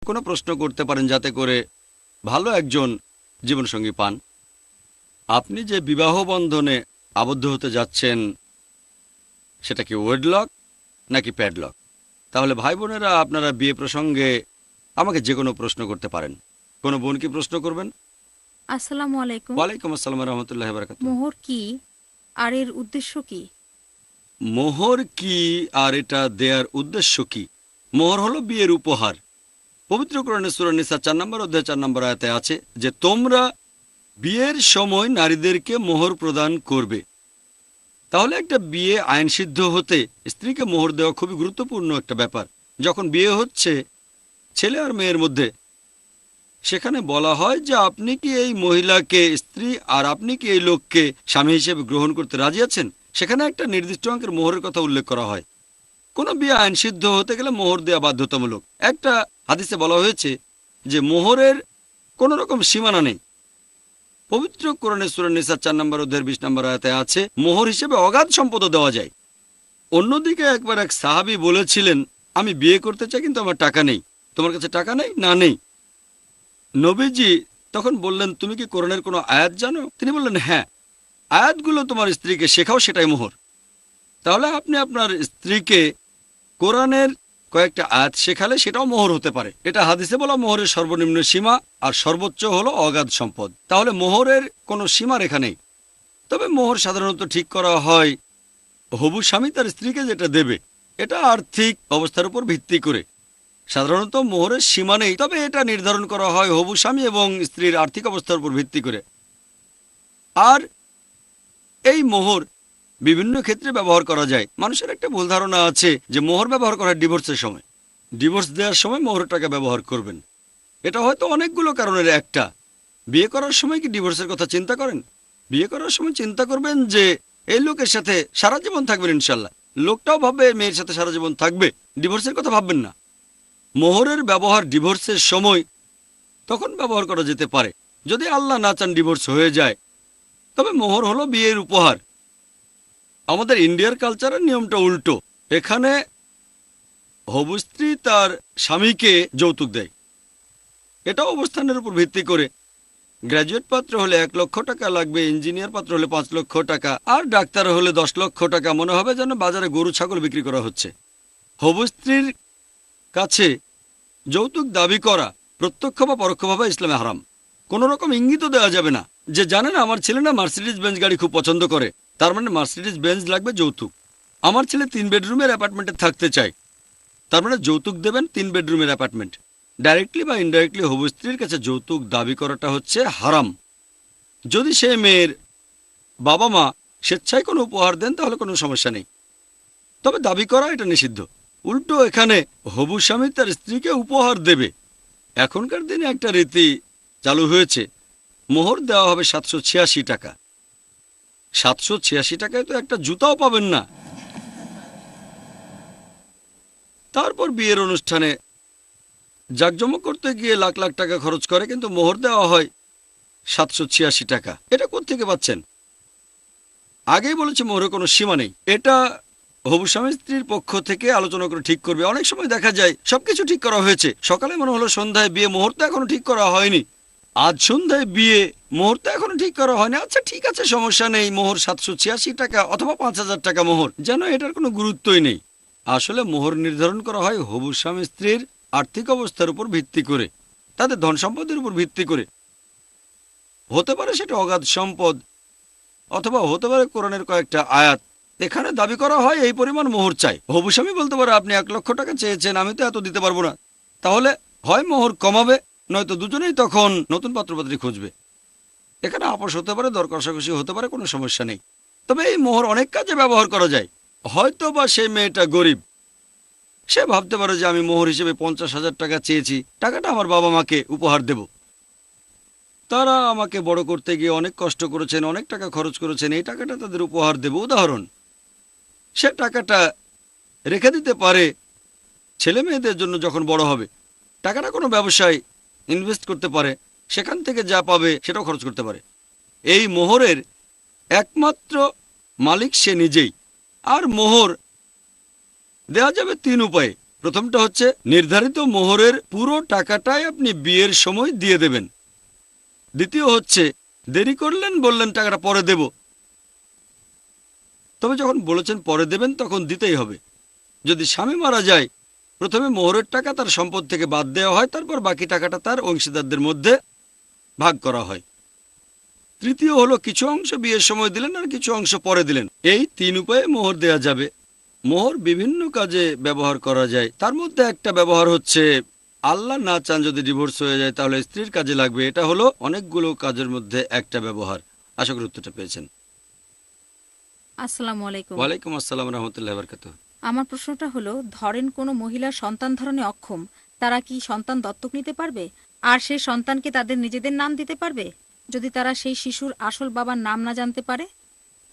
কোনো প্রশ্ন করতে পারেন যাতে করে ভালো একজন জীবনসঙ্গী পান। আপনি যে বিবাহ বন্ধনে আবদ্ধ হতে যাচ্ছেন সেটা কি ওয়েডলক নাকি প্যাডলক? তাহলে ভাই বোনেরা আপনারা বিয়ে প্রসঙ্গে আমাকে যে কোনো প্রশ্ন করতে পারেন। কোনো বোন কি প্রশ্ন করবেন? আসসালামু আলাইকুম। ওয়ালাইকুম আসসালাম রহমতুল্লাহ বারাকাতুহু। মোহর কি আর এর উদ্দেশ্য কি? মোহর কি আর এটা দেয়ার উদ্দেশ্য কি? মোহর হলো বিয়ের উপহার। পবিত্র কোরআনে সূরা নিসা 4 নম্বর অধ্যায় 4 নম্বর আয়াতে আছে যে তোমরা বিয়ের সময় নারীদেরকে মোহর প্রদান করবে। তাহলে একটা বিয়ে আইনসিদ্ধ হতে স্ত্রীকে মোহর দেওয়া খুবই গুরুত্বপূর্ণ একটা ব্যাপার। যখন বিয়ে হচ্ছে ছেলে আর মেয়ের মধ্যে, সেখানে বলা হয় যে আপনি কি এই মহিলাকে স্ত্রী আর আপনি কি এই লোককে স্বামী হিসেবে গ্রহণ করতে রাজি আছেন। সেখানে একটা নির্দিষ্ট অঙ্কের মোহরের কথা উল্লেখ করা হয়। কোনো বিয়ে আইনসিদ্ধ হতে গেলে মোহর দেওয়া বাধ্যতামূলক। একটা হাদিসে বলা হয়েছে যে মোহরের কোনো রকম সীমানা নেই। পবিত্র কোরআনে সূরা নিসা 4 নম্বর অধ্যায়ের 20 নম্বর আয়াতে আছে মোহর হিসেবে অগাধ সম্পদও দেওয়া যায়। অন্যদিকে একবার এক সাহাবী বলেছিলেন আমি বিয়ে করতে চাই কিন্তু আমার টাকা নেই। তোমার কাছে টাকা নেই? না, নেই। নবীজি তখন বললেন তুমি কি কোরআনের কোনো আয়াত জানো? তিনি বললেন হ্যাঁ, আয়াতগুলো তোমার স্ত্রীকে শেখাও, সেটাই মোহর। তাহলে আপনি আপনার স্ত্রীকে কোরআনের কয়েকটা আয়াত শেখালে সেটাও মোহর হতে পারে। এটা হাদিসে বলা মোহরের সর্বনিম্ন সীমা, আর সর্বোচ্চ হলো অগাধ সম্পদ। তাহলে মোহরের কোনো সীমা রেখা নেই। তবে মোহর সাধারণত ঠিক করা হয় হবু স্বামী তার স্ত্রীকে যেটা দেবে, এটা আর্থিক অবস্থার উপর ভিত্তি করে। সাধারণত মোহরের সীমা নেই, তবে এটা নির্ধারণ করা হয় হবু স্বামী এবং স্ত্রীর আর্থিক অবস্থার উপর ভিত্তি করে। আর এই মোহর বিভিন্ন ক্ষেত্রে ব্যবহার করা যায়। মানুষের একটা ভুল ধারণা আছে যে মোহর ব্যবহার করা হয় ডিভোর্সের সময়। ডিভোর্স দেওয়ার সময় মোহরের টাকা ব্যবহার করবেন, এটা হয়তো অনেকগুলো কারণের একটা। বিয়ে করার সময় কি ডিভোর্সের কথা চিন্তা করেন? বিয়ে করার সময় চিন্তা করবেন যে এই লোকের সাথে সারা জীবন থাকবেন ইনশাল্লাহ। লোকটাও ভাববে মেয়ের সাথে সারা জীবন থাকবে, ডিভোর্সের কথা ভাববেন না। মোহরের ব্যবহার ডিভোর্সের সময় তখন ব্যবহার করা যেতে পারে যদি আল্লাহ না চান ডিভোর্স হয়ে যায়। তবে মোহর হলো বিয়ের উপহার। আমাদের ইন্ডিয়ার কালচারের নিয়মটা উল্টো। এখানে হবু স্ত্রী তার স্বামীকে যৌতুক দেয়। এটা অবস্থানের উপর ভিত্তি করে। গ্র্যাজুয়েট পাত্র হলে 1 লক্ষ টাকা লাগবে, ইঞ্জিনিয়ার পাত্র হলে 5 লক্ষ টাকা, আর ডাক্তার হলে 10 লক্ষ টাকা। মনে হবে যেন বাজারে গরু ছাগল বিক্রি করা হচ্ছে। হবু স্ত্রীর কাছে যৌতুক দাবি করা প্রত্যক্ষ বা পরোক্ষভাবে ইসলামে হারাম। কোনো রকম ইঙ্গিতও দেওয়া যাবে না যে জানেন আমার ছেলে না মার্সিডিজ বেঞ্জ গাড়ি খুব পছন্দ করে, তার মানে মার্সিডিজ বেঞ্জ লাগবে যৌতুক। আমার ছেলে 3 বেডরুমের অ্যাপার্টমেন্টে থাকতে চায়, তার মানে যৌতুক দেবেন 3 বেডরুমের অ্যাপার্টমেন্ট। ডাইরেক্টলি বা ইনডাইরেক্টলি হবু স্ত্রীর কাছে যৌতুক দাবি করাটা হচ্ছে হারাম। যদি সে মেয়ের বাবা মা স্বেচ্ছায় কোনো উপহার দেন তাহলে কোনো সমস্যা নেই, তবে দাবি করা এটা নিষিদ্ধ। উল্টো এখানে হবু স্বামী তার স্ত্রীকে উপহার দেবে। এখনকার দিনে একটা রীতি চালু হয়েছে, মোহর দেওয়া হবে 786 টাকা। 786 টাকায় তো একটা জুতাও পাবেন না। তারপর বিয়ের অনুষ্ঠানে জাঁকজমক করতে গিয়ে লাখ লাখ টাকা খরচ করে, কিন্তু মোহর দেওয়া হয় 786 টাকা। এটা কোত্থেকে পাচ্ছেন? আগেই বলেছে মোহরের কোনো সীমা নেই। এটা হবু স্বামী স্ত্রীর পক্ষ থেকে আলোচনা করে ঠিক করবে। অনেক সময় দেখা যায় সবকিছু ঠিক করা হয়েছে, সকালে মনে হলো সন্ধ্যায় বিয়ে, মুহূর্তে এখনো ঠিক করা হয়নি। আজ সন্ধ্যায় বিয়ে, মুহূর্তে এখনো ঠিক করা হয়নি। আচ্ছা ঠিক আছে, সমস্যা নেই, মোহর 786 টাকা অথবা 5,000 টাকা মোহর, যেন এটার কোনো গুরুত্বই নেই। আসলে মোহর নির্ধারণ করা হয় হবু স্বামী স্ত্রীর আর্থিক অবস্থার উপর ভিত্তি করে, তাদের ধন সম্পদের উপর ভিত্তি করে। হতে পারে সেটা অগাধ সম্পদ, অথবা হতে পারে কোরআনের কয়েকটা আয়াত। এখানে দাবি করা হয় এই পরিমাণ মোহর চাই। হবু স্বামী বলতে পারে আপনি 1 লক্ষ টাকা চেয়েছেন, আমি তো এত দিতে পারবো না। তাহলে হয় মোহর কমাবে, নয়তো দুজনেই তখন নতুন পাত্রপাত্রী খুঁজবে। এখানে আপোষ হতে পারে, দর কষাকষি হতে পারে, কোনো সমস্যা নেই। তবে এই মোহর অনেক কাজে ব্যবহার করা যায়। হয়তো বা সেই মেয়েটা গরিব, সে ভাবতে পারে যে আমি মোহর হিসেবে 50,000 টাকা চেয়েছি, টাকাটা আমার বাবা মাকে উপহার দেব। তারা আমাকে বড় করতে গিয়ে অনেক কষ্ট করেছেন, অনেক টাকা খরচ করেছেন, এই টাকাটা তাদের উপহার দেব। উদাহরণ, সে টাকাটা রেখে দিতে পারে ছেলে মেয়েদের জন্য যখন বড় হবে। টাকাটা কোনো ব্যবসায় ইনভেস্ট করতে পারে, সেখান থেকে যা পাবে সেটাও খরচ করতে পারে। এই মোহরের একমাত্র মালিক সে নিজেই। আর মোহর দেওয়া যাবে 3 উপায়ে। প্রথমটা হচ্ছে নির্ধারিত মোহরের পুরো টাকাটাই আপনি বিয়ের সময় দিয়ে দেবেন। দ্বিতীয় হচ্ছে দেরি করলেন, বললেন টাকাটা পরে দেব, তবে যখন বলেছেন পরে দেবেন তখন দিতেই হবে। যদি স্বামী মারা যায়, প্রথমে মোহরের টাকা তার সম্পদ থেকে বাদ দেওয়া হয়, তারপর বাকি টাকাটা তার অংশীদারদের মধ্যে ভাগ করা হয়। তৃতীয় হলো কিছু অংশ বিয়ের সময় দিলেন আর কিছু অংশ পরে দিলেন। এই 3 উপায়ে মোহর দেয়া যাবে। মোহর বিভিন্ন কাজে ব্যবহার করা যায়, তার মধ্যে একটা ব্যবহার হচ্ছে আল্লাহ না চান যদি ডিভোর্স হয়ে যায় তাহলে স্ত্রীর কাজে লাগবে। এটা হলো অনেকগুলো কাজের মধ্যে একটা ব্যবহার। আশা করি উত্তরটা পেয়েছেন। আসসালামু আলাইকুম। ওয়ালাইকুম আসসালাম রহমতুল্লাহ বারকাতুহ। আমার প্রশ্নটা হলো, ধরেন কোনো মহিলা সন্তান ধারণে অক্ষম, তারা কি সন্তান দত্তক নিতে পারবে? আর সেই সন্তানকে তাদের নিজেদের নাম দিতে পারবে যদি তারা সেই শিশুর আসল বাবার নাম না জানতে পারে?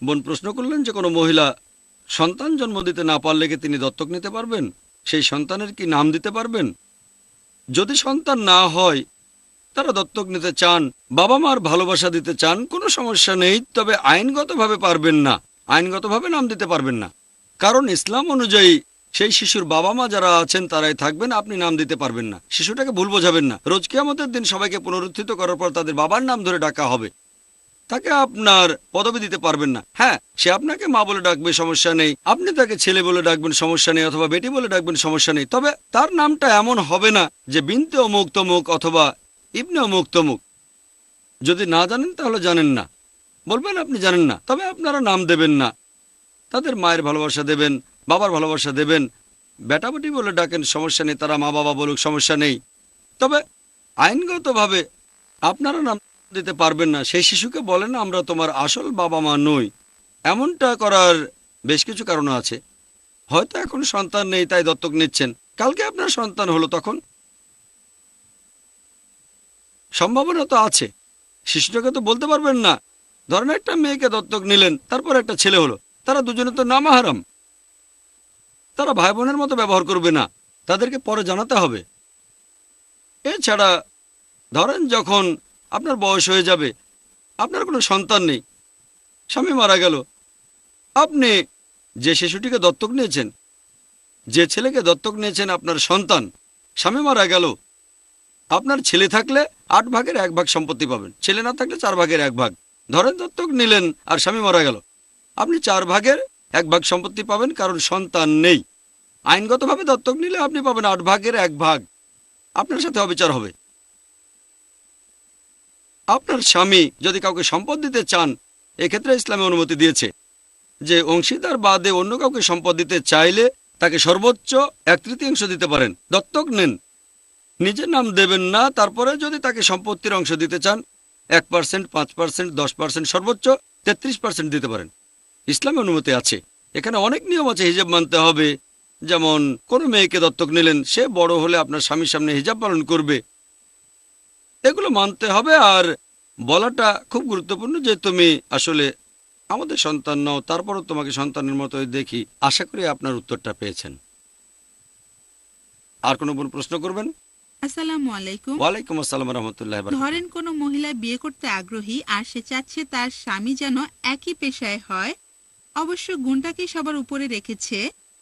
বোন প্রশ্ন করলেন যে কোনো মহিলা সন্তান জন্ম দিতে না পারলে কি তিনি দত্তক নিতে পারবেন? সেই সন্তানের কি নাম দিতে পারবেন? যদি সন্তান না হয়, তারা দত্তক নিতে চান, বাবা মার ভালোবাসা দিতে চান, কোনো সমস্যা নেই, তবে আইনগতভাবে পারবেন না, আইনগতভাবে নাম দিতে পারবেন না। কারণ ইসলাম অনুযায়ী সেই শিশুর বাবা মা যারা আছেন তারাই থাকবেন, আপনি নাম দিতে পারবেন না। শিশুটাকে ভুল বোঝাবেন না। রোজ কিয়ামতের দিন সবাইকে পুনরুত্থিত করার পর তাদের বাবার নাম ধরে ডাকা হবে, তাকে আপনার পদবি দিতে পারবেন না। হ্যাঁ, সে আপনাকে মা বলে ডাকবে, সমস্যা নেই, আপনি তাকে ছেলে বলে ডাকবেন, সমস্যা নেই, অথবা বেটি বলে ডাকবেন, সমস্যা নেই, তবে তার নামটা এমন হবে না যে বিনতে অমুক তমুক অথবা ইবনে অমুক তমুক। যদি না জানেন তাহলে জানেন না, বলবেন আপনি জানেন না, তবে আপনারা নাম দেবেন না। তাদের মায়ের ভালোবাসা দেবেন, বাবার ভালোবাসা দেবেন। বেটা বেটি বলে ডাকেন, সমস্যা নেই, তারা মা বাবা বলুক, সমস্যা নেই, তবে আইনগতভাবে আপনারা নাম দিতে পারবেন না। সেই শিশুকে বলেন আমরা তোমার আসল বাবা মা নই। এমনটা করার বেশ কিছু কারণ আছে। হয়তো এখন সন্তান নেই তাই দত্তক নিচ্ছেন, কালকে আপনার সন্তান হলো, তখন সম্ভাবনা তো আছে। শিশুটাকে তো বলতে পারবেন না। ধরেন একটা মেয়েকে দত্তক নিলেন, তারপর একটা ছেলে হলো, তারা দুজনে তো নামাহারাম, তারা ভাই বোনের মতো ব্যবহার করবে না, তাদেরকে পরে জানাতে হবে। এছাড়া ধরেন যখন আপনার বয়স হয়ে যাবে, আপনার কোনো সন্তান নেই, স্বামী মারা গেল, আপনি যে শিশুটিকে দত্তক নিয়েছেন, যে ছেলেকে দত্তক নিয়েছেন আপনার সন্তান, স্বামী মারা গেল, আপনার ছেলে থাকলে 8 ভাগের 1 ভাগ সম্পত্তি পাবেন, ছেলে না থাকলে 4 ভাগের 1 ভাগ। ধরেন দত্তক নিলেন আর স্বামী মারা গেল, আপনি 4 ভাগের 1 ভাগ সম্পত্তি পাবেন, কারণ সন্তান নেই। আইনগতভাবে দত্তক নিলে আপনি পাবেন 8 ভাগের 1 ভাগ। আপনার সাথে অবিচার হবে। আপনার স্বামী যদি কাউকে সম্পদ দিতে চান, এক্ষেত্রে ইসলামে অনুমতি দিয়েছে যে অংশীদার বাদে অন্য কাউকে সম্পদ দিতে চাইলে তাকে সর্বোচ্চ 1/3 দিতে পারেন। দত্তক নেন, নিজের নাম দেবেন না, তারপরে যদি তাকে সম্পত্তির অংশ দিতে চান 1%, 5%, 10%, সর্বোচ্চ 33% দিতে পারেন। ইসলামে অনুমতি আছে। এখানে অনেক নিয়ম আছে, হিজাব মানতে হবে। যেমন কোনো মেয়েকে দত্তক নিলেন, সে বড় হলে আপনার স্বামীর সামনে হিজাব পালন করবে, এগুলো মানতে হবে। আর বলাটা খুব গুরুত্বপূর্ণ যে তুমি আসলে আমাদের সন্তান নও, তারপরও তোমাকে সন্তানের মতোই দেখি। আশা করি আপনার উত্তরটা পেয়েছেন। আর কোনো প্রশ্ন করবেন? আসসালামু আলাইকুম। ওয়ালাইকুম আসসালাম রহমতুল্লাহ। ধরেন কোনো মহিলা বিয়ে করতে আগ্রহী আর সে চাচ্ছে তার স্বামী যেন একই পেশায় হয়, অবশ্য গুণটাকে সবার উপরে রেখেছে।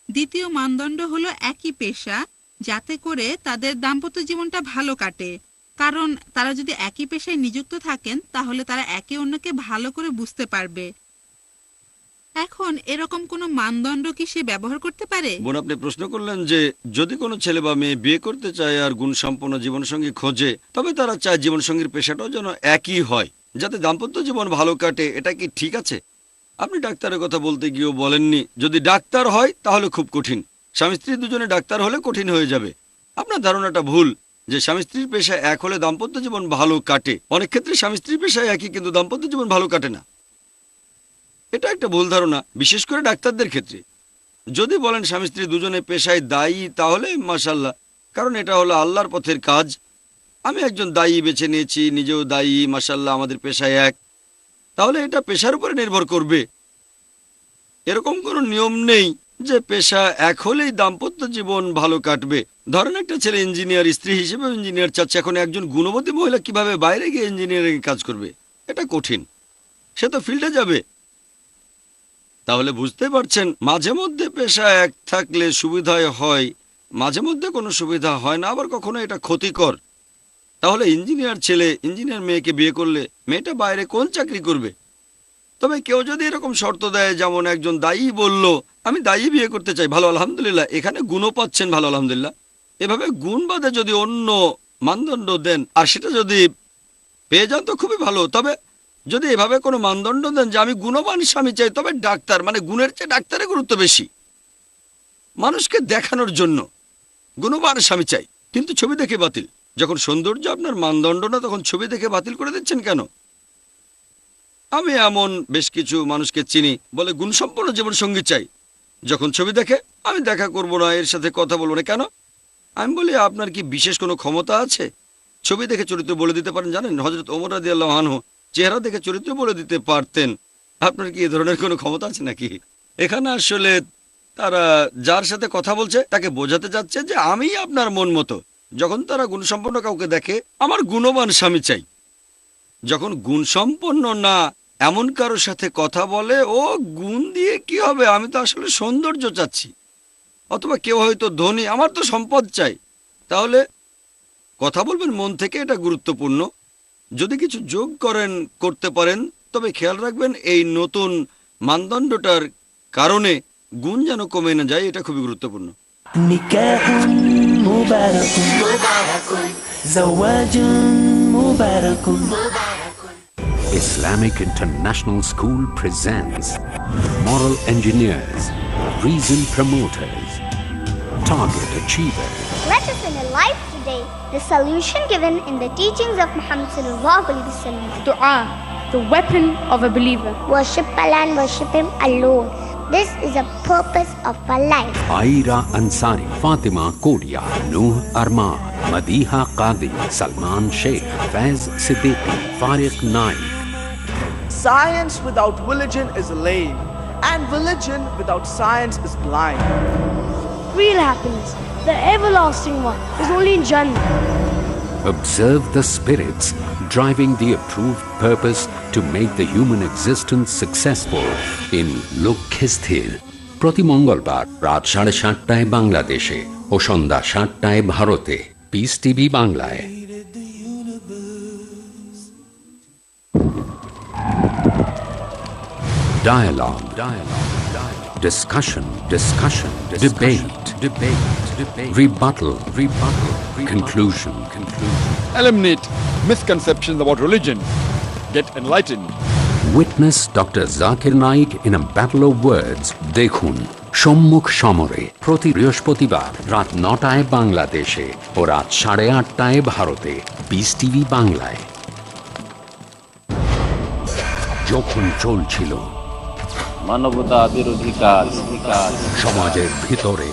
দ্বিতীয় মানদণ্ড হলো একই পেশা, যাতে করে তাদের দাম্পত্য জীবনটা ভালো কাটে। কারণ তারা যদি একই পেশায় নিযুক্ত থাকেন তাহলে তারা একে অন্যকে ভালো করে বুঝতে পারবে। এখন এরকম কোনো মানদণ্ড কি সে ব্যবহার করতে পারে? বোন, আপনি প্রশ্ন করলেন যে যদি কোনো ছেলে বা মেয়ে বিয়ে করতে চায় আর গুণসম্পন্ন জীবনসঙ্গী খোঁজে, তবে তারা চায় জীবনসঙ্গীর পেশাটাও যেন একই হয়, যাতে দাম্পত্য জীবন ভালো কাটে, এটা কি ঠিক আছে? আপনি ডাক্তারের কথা বলতে গিয়েও বলেননি। যদি ডাক্তার হয় তাহলে খুব কঠিন, স্বামী স্ত্রী দুজনে ডাক্তার হলে কঠিন হয়ে যাবে। আপনার ধারণাটা ভুল যে স্বামী স্ত্রীর পেশা এক হলে দাম্পত্য জীবন ভালো কাটে। অনেক ক্ষেত্রে স্বামী স্ত্রীর পেশায় একই, কিন্তু দাম্পত্য জীবন ভালো কাটে না। এটা একটা ভুল ধারণা, বিশেষ করে ডাক্তারদের ক্ষেত্রে। যদি বলেন স্বামী স্ত্রী দুজনে পেশায় দায়ী, তাহলে মাশাআল্লাহ, কারণ এটা হলো আল্লাহর পথের কাজ। আমি একজন দায়ী বেছে নিয়েছি, নিজেও দায়ী, মাশাআল্লাহ, আমাদের পেশায় এক, তাহলে এটা পেশার উপরে নির্ভর করবে। এরকম কোনো নিয়ম নেই যে পেশা এক হলেই দাম্পত্য জীবন ভালো কাটবে। ধরেন একটা ছেলে ইঞ্জিনিয়ার, স্ত্রী হিসেবে ইঞ্জিনিয়ার চাচ্ছে, এখন একজন গুণবতী মহিলা কিভাবে বাইরে গিয়ে ইঞ্জিনিয়ারিং কাজ করবে? এটা কঠিন, সে তো ফিল্ডে যাবে। তাহলে বুঝতে পারছেন, মাঝে মধ্যে পেশা এক থাকলে সুবিধায় হয়, মাঝে মধ্যে কোনো সুবিধা হয় না, আবার কখনো এটা ক্ষতিকর। তাহলে ইঞ্জিনিয়ার ছেলে ইঞ্জিনিয়ার মেয়েকে বিয়ে করলে মেয়েটা বাইরে কোন চাকরি করবে? তবে কেউ যদি এরকম শর্ত দেয়, যেমন একজন দায়ী বলল আমি দায়ী বিয়ে করতে চাই, ভালো আলহামদুলিল্লাহ, এখানে গুণও পাচ্ছেন, ভালো আলহামদুলিল্লাহ। এভাবে গুণ বাদে যদি অন্য মানদণ্ড দেন আর সেটা যদি পেয়ে যান তো খুবই ভালো। তবে যদি এভাবে কোনো মানদণ্ড দেন যে আমি গুণবান স্বামী চাই, তবে ডাক্তার, মানে গুণের চেয়ে ডাক্তারের গুরুত্ব বেশি, মানুষকে দেখানোর জন্য গুণবান স্বামী চাই, কিন্তু ছবি দেখে বাতিল। যখন সৌন্দর্য আপনার মানদণ্ড না, তখন ছবি দেখে বাতিল করে দিচ্ছেন কেন? আমি এমন বেশ কিছু মানুষকে চিনি বলে গুণসম্পন্ন জীবনসঙ্গী চাই, যখন ছবি দেখে আমি দেখা করব না, এর সাথে কথা বলবো না। কেন? আমি বলি আপনার কি বিশেষ কোনো ক্ষমতা আছে? ছবি দেখে চরিত্র বলে দিতে পারেন? জানেন হযরত ওমর রাদিয়াল্লাহু আনহু চেহারা দেখে চরিত্র বলে দিতে পারতেন। আপনার কি এ ধরনের কোনো ক্ষমতা আছে নাকি? এখানে আসলে তারা যার সাথে কথা বলছে তাকে বোঝাতে যাচ্ছে যে আমি আপনার মন মতো। যখন তারা গুণসম্পন্ন কাউকে দেখে, আমার গুণবান স্বামী চাই। যখন গুণসম্পন্ন না এমন কারোর সাথে কথা বলে, ও গুণ দিয়ে কি হবে, আমি তো আসলে সৌন্দর্য চাচ্ছি। অথবা কেউ হয়তো ধনী, আমার তো সম্পদ চাই। তাহলে কথা বলবেন মন থেকে, এটা গুরুত্বপূর্ণ। যদি কিছু যোগ করতে পারেন, তবে খেয়াল রাখবেন এই নতুন মানদণ্ডটার কারণে গুণ যেন কমে না যায়, এটা খুবই গুরুত্বপূর্ণ। নিকাহুন মুবারাকুন যাওয়াজুন মুবারাকুন। Islamic International School presents Moral Engineers, Reason Promoters, Target Achievers. Let us analyze today the solution given in the teachings of Muhammad sallallahu alaihi wasallam. Dua, the weapon of a believer. Worship Allah and worship Him alone. This is the purpose of our life. Aira Ansari, Fatima Kodia, Noor Arman, Madiha Qadi, Salman Sheikh, Faiz Siddiqui, Fariq Naik. Science without religion is lame, and religion without science is blind. Real happiness, the everlasting one, is only in Jannah. Observe the spirits driving the approved purpose to make the human existence successful in Lokhisthir. প্রতি মঙ্গলবার রাত 7:30টায় বাংলাদেশে ও সন্ধ্যা 7টায় ভারতে, piece TV বাংলায়। Dialogue. Discussion. Debate. Rebuttal. Conclusion. Eliminate misconceptions about religion. Get enlightened. Witness Dr. Zakir Naik in a battle of words. দেখুন সম্মুখ সমরে প্রতি বৃহস্পতিবার রাত 9টায় বাংলাদেশে ও রাত 8:30টায় ভারতে, পিস টিভি বাংলায়। যখন চলছিল মানবতা বিরোধী কাজ, সমাজের ভিতরে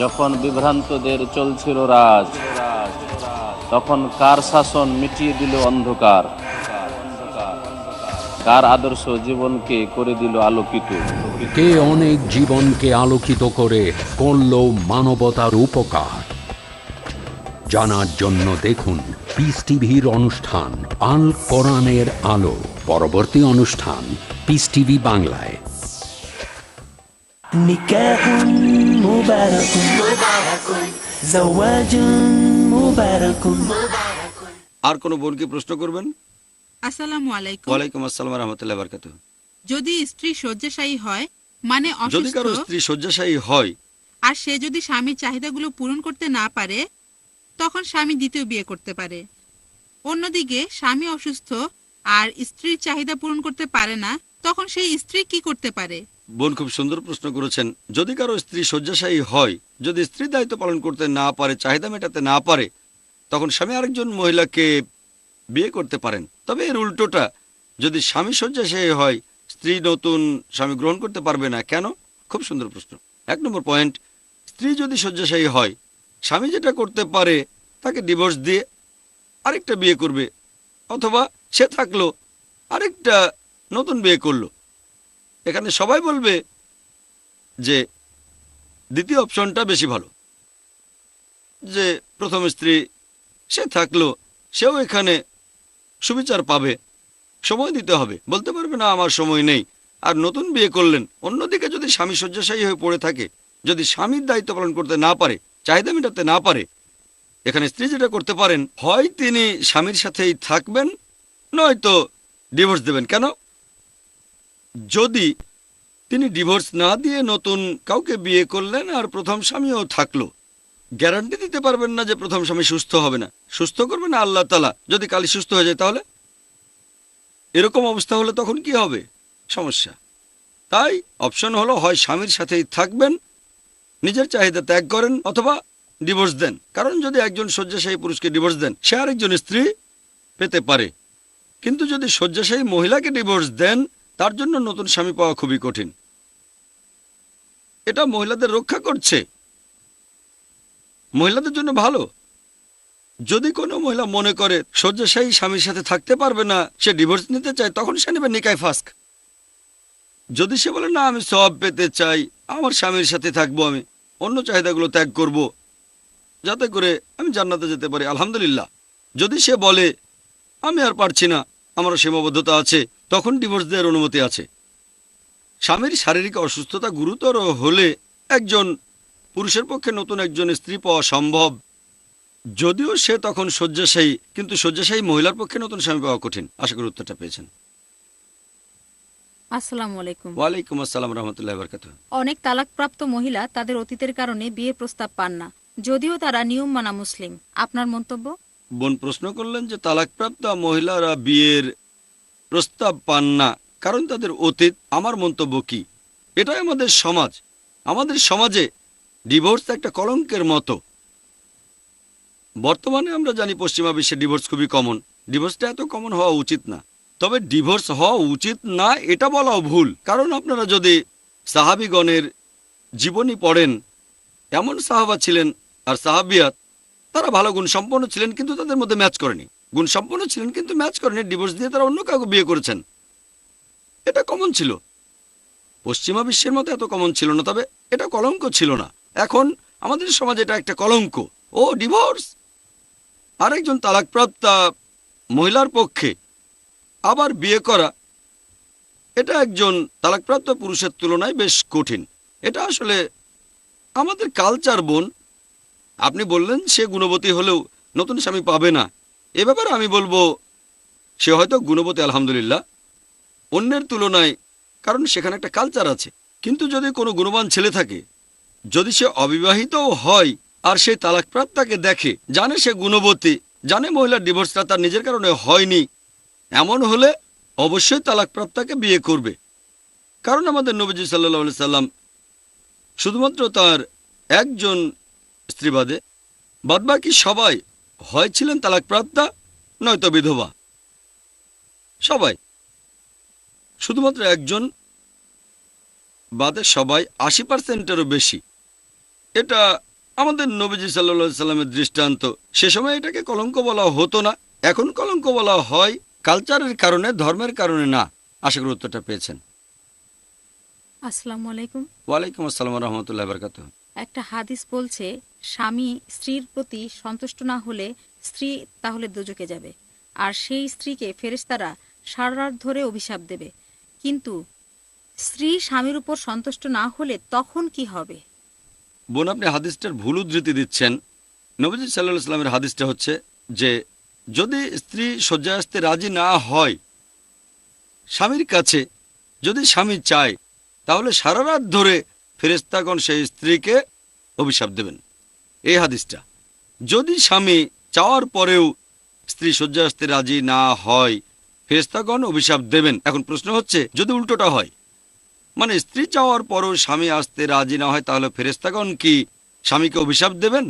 যখন বিভ্রান্তদের চলছিল রাজ, তখন কার শাসন মিটিয়ে দিল অন্ধকার, কার আদর্শ জীবনকে করে দিল আলোকিত। কে অনেক জীবনকে আলোকিত করে করল মানবতার উপকার। জানার জন্য দেখুন পিস টিভির অনুষ্ঠান আল কোরআনের আলো। পরবর্তী অনুষ্ঠান পিস টিভি বাংলায়। নিকাহুন মুবারাকুন যাওয়াজুন মুবারাকুন। আর কোনো বোনকে প্রশ্ন করবেন? আসসালামু আলাইকুম। ওয়ালাইকুম আসসালাম রাহমাতুল্লাহি ওয়া বারাকাতুহু। যদি স্ত্রী শয্যাশায়ী হয়, মানে যদি কারো অসুস্থ, স্ত্রী শয্যাশায়ী হয়, আর সে যদি স্বামীর চাহিদাগুলো পূরণ করতে না পারে, তখন স্বামী দ্বিতীয় বিয়ে করতে পারে। অন্যদিকে স্বামী অসুস্থ আর স্ত্রীর চাহিদা পূরণ করতে পারে না, তখন সেই স্ত্রী কি করতে পারে? বোন খুব সুন্দর প্রশ্ন করেছেন। যদি কারো স্ত্রী শয্যাশায়ী হয়, যদি স্ত্রী দায়িত্ব পালন করতে না পারে, চাহিদা মেটাতে না পারে, তখন স্বামী আরেকজন মহিলাকে বিয়ে করতে পারেন। তবে এর উল্টোটা, যদি স্বামী শয্যাশায়ী হয়, স্ত্রী নতুন স্বামী গ্রহণ করতে পারবে না। কেন? খুব সুন্দর প্রশ্ন। 1 নম্বর পয়েন্ট, স্ত্রী যদি শয্যাশায়ী হয়, স্বামী যেটা করতে পারে তাকে ডিভোর্স দিয়ে আরেকটা বিয়ে করবে, অথবা সে থাকলো আরেকটা নতুন বিয়ে করলো। এখানে সবাই বলবে যে দ্বিতীয় অপশনটা বেশি ভালো, যে প্রথম স্ত্রী সে থাকলো, সেও এখানে সুবিচার পাবে, সময় দিতে হবে, বলতে পারবে না আমার সময় নেই, আর নতুন বিয়ে করলেন। অন্যদিকে যদি স্বামী শয্যাশায়ী হয়ে পড়ে থাকে, যদি স্বামীর দায়িত্ব পালন করতে না পারে, চাহিদা মেটাতে না পারে, এখানে স্ত্রী যেটা করতে পারেন, হয় তিনি স্বামীর সাথেই থাকবেন, নয়তো ডিভোর্স দেবেন। কেন? যদি তিনি ডিভোর্স না দিয়ে নতুন কাউকে বিয়ে করলেন আর প্রথম স্বামীও থাকলো, গ্যারান্টি দিতে পারবেন না যে প্রথম স্বামী সুস্থ হবে না। সুস্থ করবে না আল্লাহ তাআলা। যদি কালই সুস্থ হয়ে যায় তাহলে? এরকম অবস্থা হলে তখন কি হবে? সমস্যা। তাই অপশন হলো হয় স্বামীর সাথেই থাকবেন, নিজের চাহিদা ত্যাগ করেন, অথবা ডিভোর্স দেন। কারণ যদি একজন শয্যাশায়ী পুরুষকে ডিভোর্স দেন, সে আরেকজন স্ত্রী পেতে পারে। কিন্তু যদি শয্যাশায়ী মহিলাকে ডিভোর্স দেন, তার জন্য নতুন স্বামী পাওয়া খুবই কঠিন। এটা মহিলাদের রক্ষা করছে, মহিলাদের জন্য ভালো। যদি কোনো মহিলা মনে করে শয্যাশায়ী স্বামীর সাথে থাকতে পারবে না, সে ডিভোর্স নিতে চায়, তখন সে নেবে নিকাহ ফাস্ক। যদি সে বলে না আমি সওয়াব পেতে চাই, আমার স্বামীর সাথে থাকবো, আমি অন্য চাহিদাগুলো ত্যাগ করব, যাতে করে আমি জান্নাতে যেতে পারি, আলহামদুলিল্লাহ। যদি সে বলে আমি আর পারছি না, আমারও সীমাবদ্ধতা আছে, তখন ডিভোর্স দেওয়ার অনুমতি আছে। স্বামীর শারীরিক অসুস্থতা গুরুতর হলে একজন পুরুষের পক্ষে নতুন একজন স্ত্রী পাওয়া সম্ভব, যদিও সে তখন শয্যাশায়ী, কিন্তু শয্যাশায়ী মহিলার পক্ষে নতুন স্বামী পাওয়া কঠিন। আশা করি উত্তরটা পেয়েছেন। আসসালামু আলাইকুম। ওয়ালাইকুম আসসালাম রহমতুল্লাহ বারাকাতুহু। অনেক তালাকপ্রাপ্ত মহিলা তাদের অতীতের কারণে বিয়ে প্রস্তাব পান না, যদিও তারা নিয়ম মানা মুসলিম। আপনার মন্তব্য? বোন প্রশ্ন করলেন যে তালাকপ্রাপ্ত মহিলারা বিয়ের প্রস্তাব পান না কারণ তাদের অতীত। আমার মন্তব্য কি? এটাই আমাদের সমাজ। আমাদের সমাজে ডিভোর্স একটা কলঙ্কের মতো। বর্তমানে আমরা জানি পশ্চিমা বিশ্বে ডিভোর্স খুবই কমন। ডিভোর্সটা এত কমন হওয়া উচিত না। তবে ডিভোর্স হওয়া উচিত না এটা বলাও ভুল। কারণ আপনারা যদি সাহাবীগণের জীবনী পড়েন, এমন সাহাবা ছিলেন আর সাহাবিয়াত, তারা ভালো গুণসম্পন্ন ছিলেন কিন্তু তাদের মধ্যে ম্যাচ করেনি। গুণসম্পন্ন ছিলেন কিন্তু ম্যাচ করেনি, ডিভোর্স দিয়ে তারা অন্য কাউকে বিয়ে করেছেন। এটা কমন ছিল। পশ্চিমা বিশ্বের মতো এত কমন ছিল না, তবে এটা কলঙ্ক ছিল না। এখন আমাদের সমাজে এটা একটা কলঙ্ক। ও ডিভোর্স। আরেকজন তালাকপ্রাপ্তা মহিলার পক্ষে আবার বিয়ে করা, এটা একজন তালাকপ্রাপ্ত পুরুষের তুলনায় বেশ কঠিন। এটা আসলে আমাদের কালচার বোন। আপনি বললেন সে গুণবতী হলেও নতুন স্বামী পাবে না, এ ব্যাপারে আমি বলবো সে হয়তো গুণবতী আলহামদুলিল্লাহ অন্যের তুলনায়, কারণ সেখানে একটা কালচার আছে। কিন্তু যদি কোনো গুণবান ছেলে থাকে, যদি সে অবিবাহিতও হয় আর সেই তালাকপ্রাপ্তাকে দেখে, জানে সে গুণবতী, জানে মহিলার ডিভোর্সটা তার নিজের কারণে হয়নি, এমন হলে অবশ্যই তালাকপ্রাপ্তাকে বিয়ে করবে। কারণ আমাদের নবীজি সাল্লাল্লাহু আলাইহি সাল্লাম শুধুমাত্র তার একজন স্ত্রী বাদে বাদবাকি সবাই হয় ছিলেন তালাকপ্রাপ্তা নয়তো বিধবা। সবাই, শুধুমাত্র একজন বাদে সবাই 80%-এরও বেশি। এটা আমাদের নবীজি সাল্লাল্লাহু আলাইহি সাল্লামের দৃষ্টান্ত। সে সময় এটাকে কলঙ্ক বলা হতো না, এখন কলঙ্ক বলা হয় কালচারের কারণে, ধর্মের কারণে না। আশা করি উত্তরটা পেয়েছেন। আসসালামু আলাইকুম। ওয়ালাইকুম আসসালাম রহমতুল্লাহ বারাকাতুহু। একটা হাদিস বলছে স্বামী স্ত্রীর প্রতি সন্তুষ্ট না হলে স্ত্রী তাহলে দোজখে যাবে, আর সেই স্ত্রীকে ফেরেশতারা সারা রাত ধরে অভিশাপ দেবে। কিন্তু স্ত্রী স্বামীর উপর সন্তুষ্ট না হলে তখন কি হবে? বোন, আপনি হাদিসটার ভুল উদ্ধৃতি দিচ্ছেন। নবীজি সাল্লাল্লাহু আলাইহি সাল্লামের হাদিসটা হচ্ছে যে যদি স্ত্রী শয্যায় আসতে রাজি না হয় স্বামীর কাছে, যদি স্বামী চায়, তাহলে সারা রাত ধরে ফেরেশতাগণ সেই স্ত্রীকে অভিশাপ দেবেন। এই হাদিসটা। যদি স্বামী চাওয়ার পরেও স্ত্রী শয্যায় আসতে রাজি না হয়, ফেরেশতাগণ অভিশাপ দেবেন। এখন প্রশ্ন হচ্ছে যদি উল্টোটা হয়, মানে স্ত্রী চাওয়ার পরও স্বামী আসতে রাজি না হয়, তাহলে ফেরেশতাগণ কি স্বামীকে অভিশাপ দেবেন?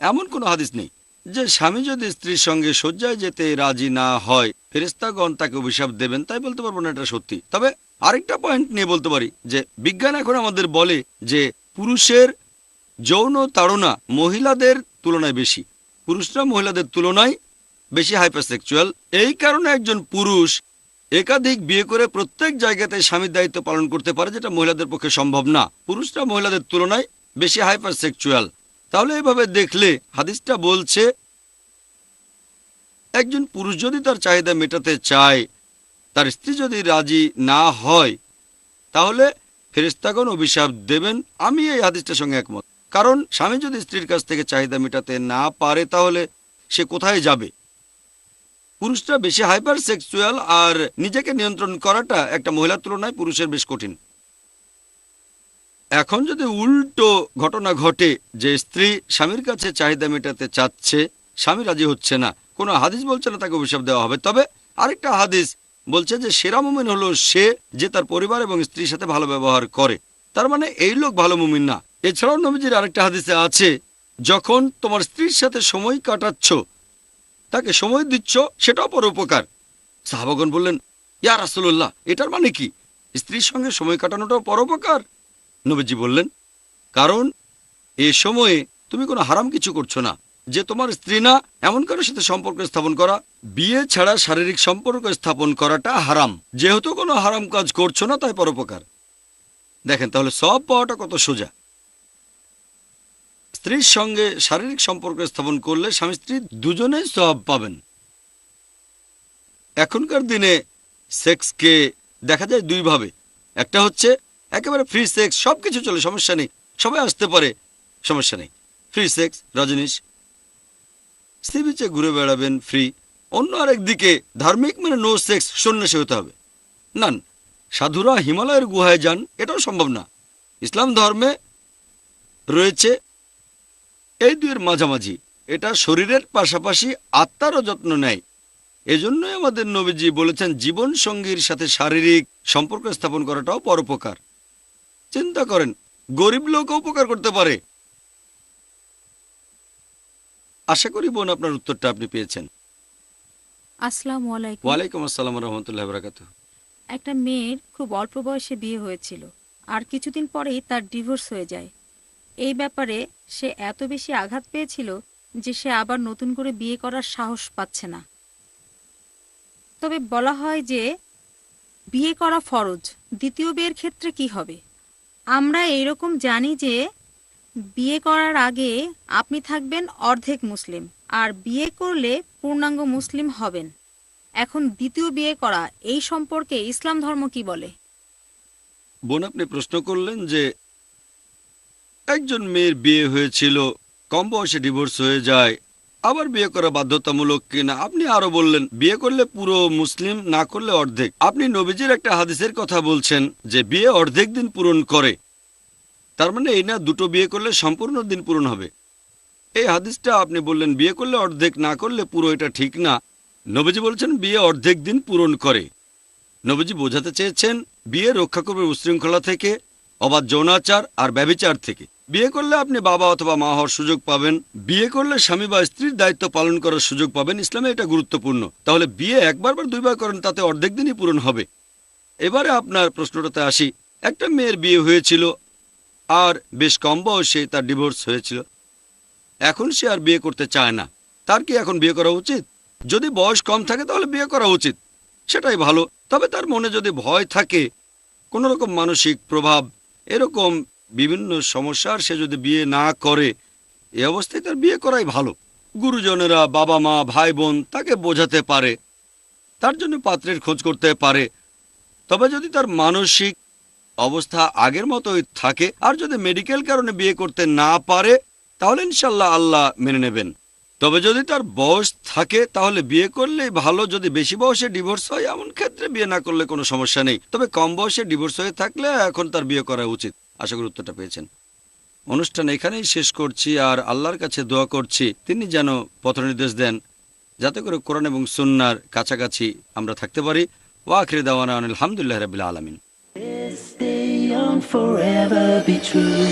এমন কোনো হাদিস নেই যে স্বামী যদি স্ত্রীর সঙ্গে শয্যায় যেতে রাজি না হয় ফেরেশতাগণ তাকে অভিশাপ দেবেন। তাই বলতে পারবো না এটা সত্যি। তবে আরেকটা পয়েন্ট নিয়ে বলতে পারি যে বিজ্ঞান এখন আমাদের বলে যে পুরুষের যৌন তাড়না মহিলাদের তুলনায় বেশি। পুরুষরা মহিলাদের তুলনায় বেশি হাইপারসেক্সুয়াল। এই কারণে একজন পুরুষ একাধিক বিয়ে করে প্রত্যেক জায়গাতে স্বামীর দায়িত্ব পালন করতে পারে, যেটা মহিলাদের পক্ষে সম্ভব না। পুরুষরা মহিলাদের তুলনায় বেশি হাইপারসেক্সুয়াল। তাহলে এভাবে দেখলে হাদিসটা বলছে একজন পুরুষ যদি তার চাহিদা মেটাতে চায়, তার স্ত্রী যদি রাজি না হয়, তাহলে ফেরেশতাগণ অভিশাপ দেবেন। আমি এই হাদিসটার সঙ্গে একমত। কারণ স্বামী যদি স্ত্রীর কাছ থেকে চাহিদা মেটাতে না পারে তাহলে সে কোথায় যাবে? পুরুষরা বেশি হাইপার সেক্সুয়াল, আর নিজেকে নিয়ন্ত্রণ করাটা একটা মহিলার তুলনায় পুরুষের বেশ কঠিন। এখন যদি উল্টো ঘটনা ঘটে যে স্ত্রী স্বামীর কাছে চাহিদা মেটাতে চাচ্ছে, স্বামী রাজি হচ্ছে না, কোনো হাদিস বলছে না তাকে অভিশাপ দেওয়া হবে, তবে আরেকটা হাদিস বলছে যে সেরা মুমিন হলো সে যে তার পরিবার এবং স্ত্রীর সাথে ভালো ব্যবহার করে। তার মানে এই লোক ভালো মুমিন না। এছাড়াও নবীজির আরেকটা হাদিসে আছে, যখন তোমার স্ত্রীর সাথে সময় কাটাচ্ছ, তাকে সময় দিচ্ছ, সেটাও পরোপকার। সাহাবাগণ বললেন, ইয়া রাসূলুল্লাহ, এটার মানে কি? স্ত্রীর সঙ্গে সময় কাটানোটাও পরোপকার? নবীজি বললেন, কারণ এ সময়ে তুমি কোনো হারাম কিছু করছো না। যে তোমার স্ত্রী না এমন কারোর সাথে সম্পর্ক স্থাপন করা, বিয়ে ছাড়া শারীরিক সম্পর্ক স্থাপন করাটা হারাম। যেহেতু কোনো হারাম কাজ করছো না, তাই পরোপকার। দেখেন তাহলে সওয়াব পাওয়াটা কত সোজা। স্ত্রীর সঙ্গে শারীরিক সম্পর্ক স্থাপন করলে স্বামী স্ত্রী দুজনেই সওয়াব পাবেন। এখনকার দিনে সেক্সকে দেখা যায় দুইভাবে। একটা হচ্ছে একেবারে ফ্রি সেক্স, সবকিছু চলে, সমস্যা নেই, সবাই আসতে পারে, সমস্যা নেই, ফ্রি সেক্স, রজনীশ সি বিচে ঘুরে বেড়াবেন ফ্রি। অন্য আরেক দিকে ধার্মিক মানে নো সেক্স, সন্ন্যাসী হতে হবে। না, সাধুরা হিমালয়ের গুহায় যান, এটাও সম্ভব না। ইসলাম ধর্মে রয়েছে এই দুইয়ের মাঝামাঝি। এটা শরীরের পাশাপাশি আত্মারও যত্ন নেয়। এজন্যই আমাদের নবীজি বলেছেন জীবন সঙ্গীর সাথে শারীরিক সম্পর্ক স্থাপন করাটাও পরোপকার। চিন্তা করেন, গরিব লোকও উপকার করতে পারে। আশা করি বোন আপনার উত্তরটা আপনি পেয়েছেন। আসসালামু আলাইকুম। ওয়ালাইকুম আসসালাম রহমতুল্লাহ বারাকাতুহু। একটা মেয়ের খুব অল্প বয়সে বিয়ে হয়েছিল, আর কিছুদিন পরেই তার ডিভোর্স হয়ে যায়। এই ব্যাপারে সে এত বেশি আঘাত পেয়েছিল যে সে আবার নতুন করে বিয়ে করার সাহস পাচ্ছে না। তবে বলা হয় যে বিয়ে করা ফরজ, দ্বিতীয় বিয়ের ক্ষেত্রে কি হবে? আমরা এইরকম জানি যে বিয়ে করার আগে আপনি থাকবেন অর্ধেক মুসলিম, আর বিয়ে করলে পূর্ণাঙ্গ মুসলিম হবেন। এখন দ্বিতীয় বিয়ে করা, এই সম্পর্কে ইসলাম ধর্ম কি বলে? বোন আপনি প্রশ্ন করলেন যে একজন মেয়ের বিয়ে হয়েছিল, কম বয়সে ডিভোর্স হয়ে যায়, আবার বিয়ে করা বাধ্যতামূলক কিনা। আপনি আরো বললেন বিয়ে করলে পুরো মুসলিম, না করলে অর্ধেক। আপনি নবীজির একটা হাদিসের কথা বলছেন যে বিয়ে অর্ধেক দিন পূরণ করে। তার মানে এই না দুটো বিয়ে করলে সম্পূর্ণ দিন পূরণ হবে। এই হাদিসটা আপনি বললেন বিয়ে করলে অর্ধেক, না করলে পুরো, এটা ঠিক না। নবীজি বলছেন বিয়ে অর্ধেক দিন পূরণ করে। নবীজি বোঝাতে চেয়েছেন বিয়ে রক্ষা করবে উশৃঙ্খলা থেকে, অবাধ যৌনাচার আর ব্যভিচার থেকে। বিয়ে করলে আপনি বাবা অথবা মা হওয়ার সুযোগ পাবেন। বিয়ে করলে স্বামী বা স্ত্রীর দায়িত্ব পালন করার সুযোগ পাবেন। ইসলামে এটা গুরুত্বপূর্ণ। তাহলে বিয়ে একবার বা দুইবার করেন, তাতে অর্ধেক দিনই পূরণ হবে। এবারে আপনার প্রশ্নটাতে আসি। একটা মেয়ের বিয়ে হয়েছিল আর বেশ কম বয়সে তার ডিভোর্স হয়েছিল। এখন সে আর বিয়ে করতে চায় না। তার কি এখন বিয়ে করা উচিত? যদি বয়স কম থাকে তাহলে বিয়ে করা উচিত, সেটাই ভালো। তবে তার মনে যদি ভয় থাকে, কোনো রকম মানসিক প্রভাব, এরকম বিভিন্ন সমস্যার, সে যদি বিয়ে না করে, এ অবস্থায় তার বিয়ে করাই ভালো। গুরুজনেরা, বাবা মা, ভাই বোন তাকে বোঝাতে পারে, তার জন্য পাত্রের খোঁজ করতে পারে। তবে যদি তার মানসিক অবস্থা আগের মতোই থাকে, আর যদি মেডিকেল কারণে বিয়ে করতে না পারে, তাহলে ইনশাল্লাহ আল্লাহ মেনে নেবেন। তবে যদি তার বয়স থাকে তাহলে বিয়ে করলেই ভালো। যদি বেশি বয়সে ডিভোর্স হয়, এমন ক্ষেত্রে বিয়ে না করলে কোনো সমস্যা নেই। তবে কম বয়সে ডিভোর্স হয়ে থাকলে এখন তার বিয়ে করা উচিত। আশা করি উত্তরটা পেয়েছেন। অনুষ্ঠান এখানেই শেষ করছি, আর আল্লাহর কাছে দোয়া করছি তিনি যেন পথনির্দেশ দেন, যাতে করে কোরআন এবং সুন্নাহর কাছাকাছি আমরা থাকতে পারি। ওয়া আখিরু দাওয়ানা আলহামদুলিল্লাহি রাব্বিল আলামিন। Stay young, forever be true.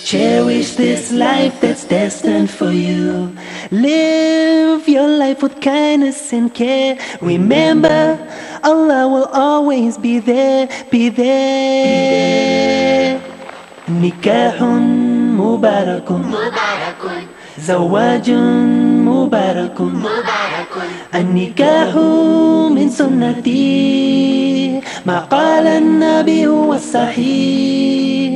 Cherish this life that's destined for you. Live your life with kindness and care. Remember, Allah will always be there, be there. Nikahun mubarakun, zawajun mubarakun, an-nikahu min sunnati. ما قال النبي هو الصحيح.